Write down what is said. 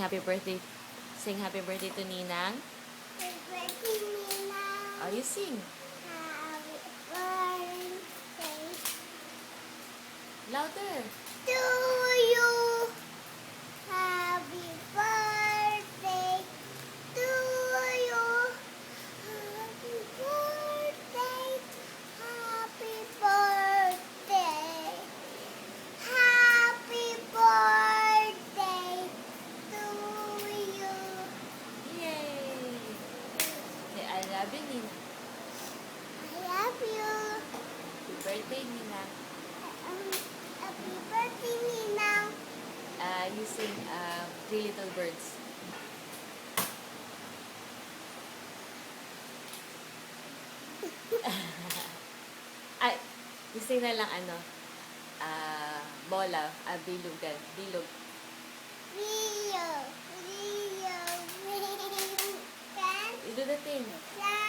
happy birthday. Sing happy birthday to Ninang. Happy birthday, Ninang. Oh, you sing. Happy birthday Louder. to you. Happy birthday to you. Happy birthday. Happy birthday. Happy birthday to you. Yay! Say, I love you, Ninang. I love you. Happy birthday, Ninang. Happy birthday, Ninang. You sing Three Little Birds. Ay, you sing na lang bola, bilugan, bilog. Rio, Rio, Rio, You do the thing. Rio,